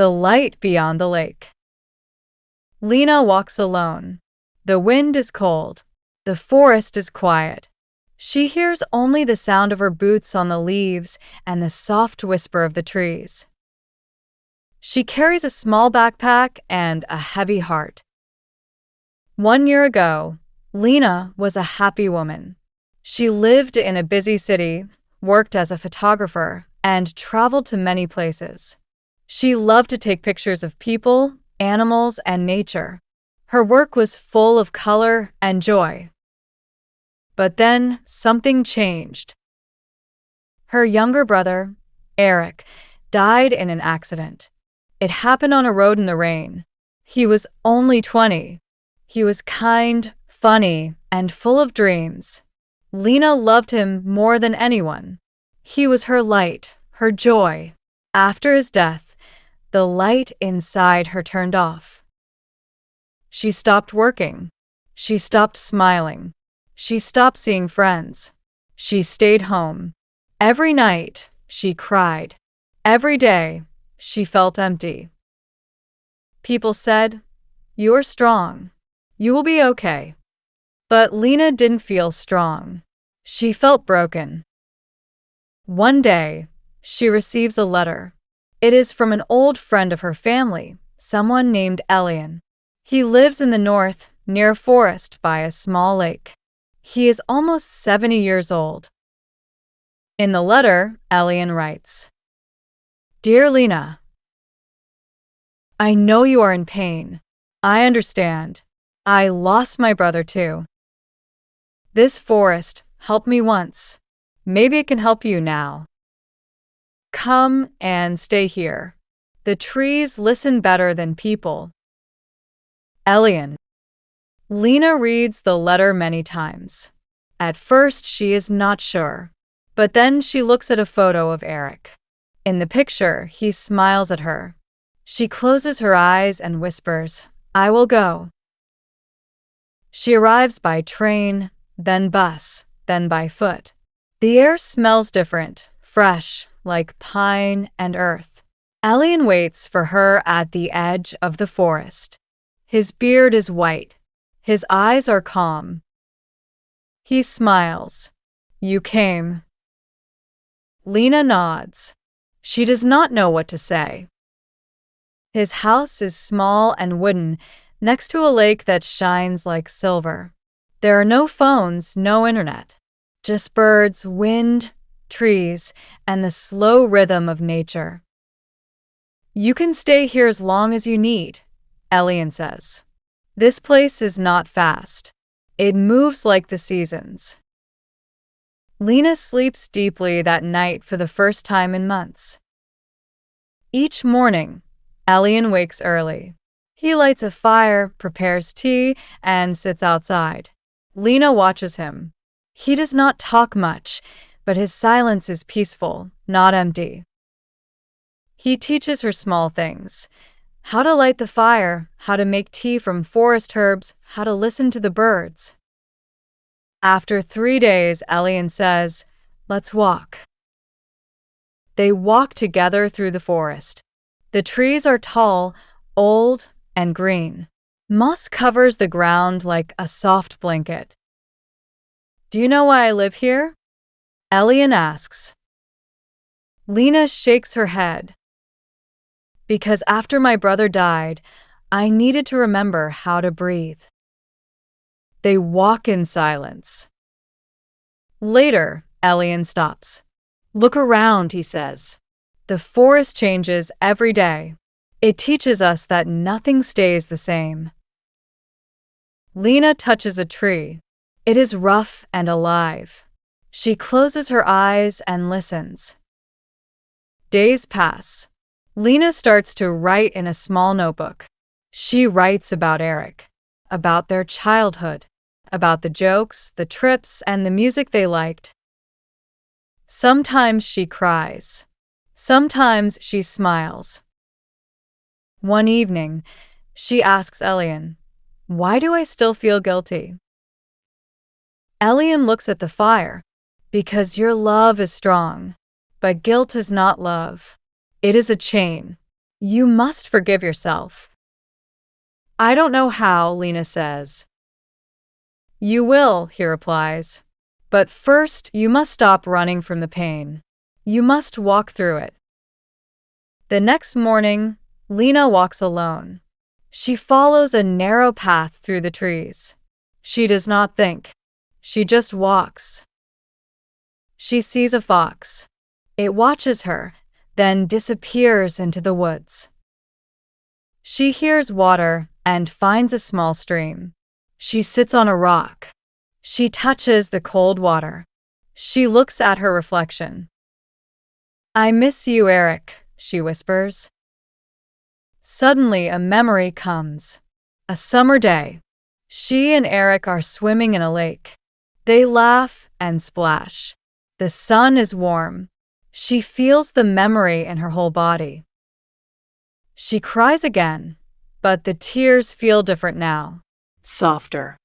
The light beyond the lake. Lena walks alone. The wind is cold. The forest is quiet. She hears only the sound of her boots on the leaves and the soft whisper of the trees. She carries a small backpack and a heavy heart. 1 year ago, Lena was a happy woman. She lived in a busy city, worked as a photographer, and traveled to many places. She loved to take pictures of people, animals, and nature. Her work was full of color and joy. But then something changed. Her younger brother, Eric, died in an accident. It happened on a road in the rain. He was only 20. He was kind, funny, and full of dreams. Lena loved him more than anyone. He was her light, her joy. After his death, the light inside her turned off. She stopped working. She stopped smiling. She stopped seeing friends. She stayed home. Every night, she cried. Every day, she felt empty. People said, "You are strong. You will be okay." But Lena didn't feel strong. She felt broken. One day, she receives a letter. It is from an old friend of her family, someone named Elian. He lives in the north, near a forest by a small lake. He is almost 70 years old. In the letter, Elian writes, "Dear Lena, I know you are in pain. I understand. I lost my brother too. This forest helped me once. Maybe it can help you now. Come and stay here. The trees listen better than people. Elian." Lena reads the letter many times. At first, she is not sure. But then she looks at a photo of Eric. In the picture, he smiles at her. She closes her eyes and whispers, "I will go." She arrives by train, then bus, then by foot. The air smells different, fresh, like pine and earth. Elian waits for her at the edge of the forest. His beard is white. His eyes are calm. He smiles. "You came." Lena nods. She does not know what to say. His house is small and wooden, next to a lake that shines like silver. There are no phones, no internet. Just birds, wind, trees, and the slow rhythm of nature. "You can stay here as long as you need," Elian says. "This place is not fast. It moves like the seasons." Lena sleeps deeply that night for the first time in months. Each morning, Elian wakes early. He lights a fire, prepares tea, and sits outside. Lena watches him. He does not talk much, but his silence is peaceful, not empty. He teaches her small things: how to light the fire, how to make tea from forest herbs, how to listen to the birds. After 3 days, Elian says, "Let's walk." They walk together through the forest. The trees are tall, old, and green. Moss covers the ground like a soft blanket. "Do you know why I live here?" Elian asks. Lena shakes her head. "Because after my brother died, I needed to remember how to breathe." They walk in silence. Later, Elian stops. "Look around," he says. "The forest changes every day. It teaches us that nothing stays the same." Lena touches a tree. It is rough and alive. She closes her eyes and listens. Days pass. Lena starts to write in a small notebook. She writes about Eric, about their childhood, about the jokes, the trips, and the music they liked. Sometimes she cries. Sometimes she smiles. One evening, she asks Elian, "Why do I still feel guilty?" Elian looks at the fire. "Because your love is strong. But guilt is not love. It is a chain. You must forgive yourself. I don't know how, Lena says. You will, he replies. But first, you must stop running from the pain. You must walk through it. The next morning, Lena walks alone. She follows a narrow path through the trees. She does not think. She just walks. She sees a fox. It watches her, then disappears into the woods. She hears water and finds a small stream. She sits on a rock. She touches the cold water. She looks at her reflection. I miss you, Eric, she whispers. Suddenly, a memory comes. A summer day. She and Eric are swimming in a lake. They laugh and splash. The sun is warm. She feels the memory in her whole body. She cries again, but the tears feel different now. Softer.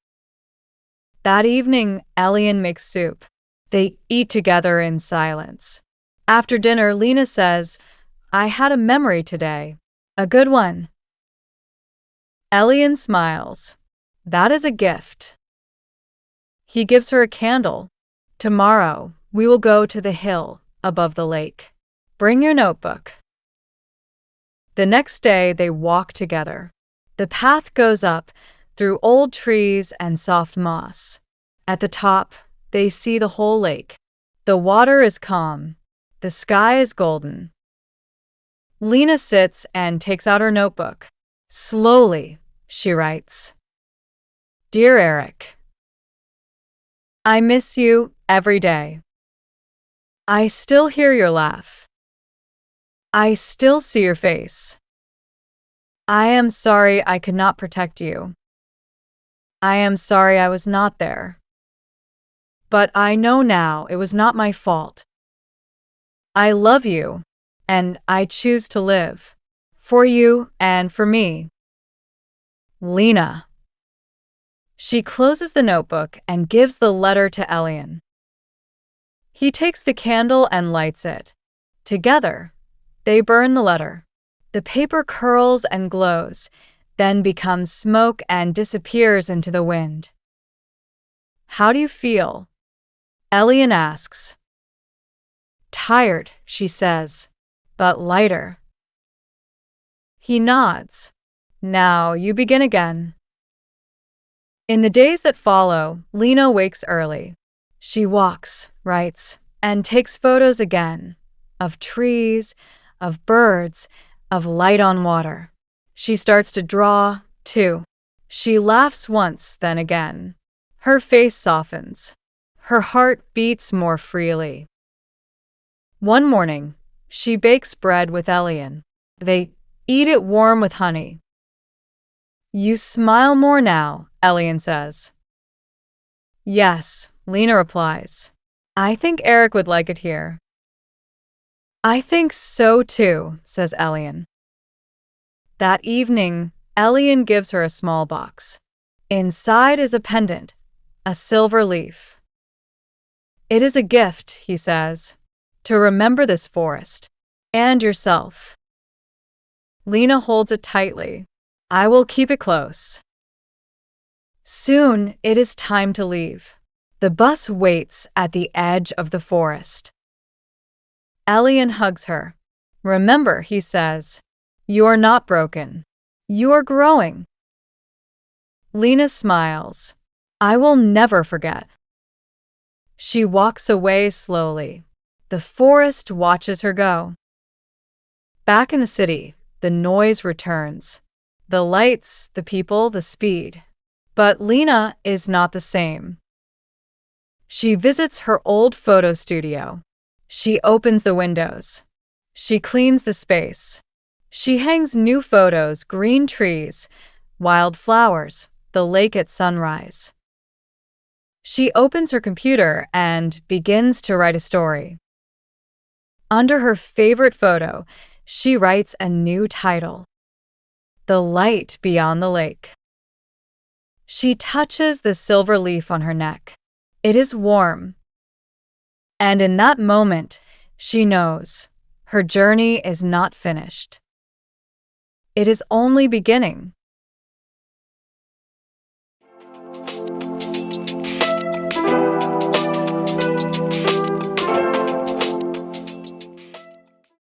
That evening, Elian makes soup. They eat together in silence. After dinner, Lena says, I had a memory today. A good one. Elian smiles. That is a gift. He gives her a candle. Tomorrow, we will go to the hill above the lake. Bring your notebook. The next day, they walk together. The path goes up through old trees and soft moss. At the top, they see the whole lake. The water is calm. The sky is golden. Lena sits and takes out her notebook. Slowly, she writes, Dear Eric, I miss you every day. I still hear your laugh. I still see your face. I am sorry I could not protect you. I am sorry I was not there. But I know now it was not my fault. I love you, and I choose to live. For you and for me. Lena. She closes the notebook and gives the letter to Elian. He takes the candle and lights it. Together, they burn the letter. The paper curls and glows, then becomes smoke and disappears into the wind. How do you feel? Elian asks. Tired, she says, but lighter. He nods. Now you begin again. In the days that follow, Lena wakes early. She walks, writes, and takes photos again of trees, of birds, of light on water. She starts to draw, too. She laughs once, then again. Her face softens. Her heart beats more freely. One morning, she bakes bread with Elian. They eat it warm with honey. You smile more now, Elian says. Yes, Lena replies. I think Eric would like it here. I think so too, says Elian. That evening, Elian gives her a small box. Inside is a pendant, a silver leaf. It is a gift, he says, to remember this forest and yourself. Lena holds it tightly. I will keep it close. Soon it is time to leave. The bus waits at the edge of the forest. Elian hugs her. Remember, he says, you are not broken. You are growing. Lena smiles. I will never forget. She walks away slowly. The forest watches her go. Back in the city, the noise returns. The lights, the people, the speed. But Lena is not the same. She visits her old photo studio. She opens the windows. She cleans the space. She hangs new photos, green trees, wild flowers, the lake at sunrise. She opens her computer and begins to write a story. Under her favorite photo, she writes a new title. The Light Beyond the Lake. She touches the silver leaf on her neck. It is warm. And in that moment, she knows her journey is not finished. It is only beginning.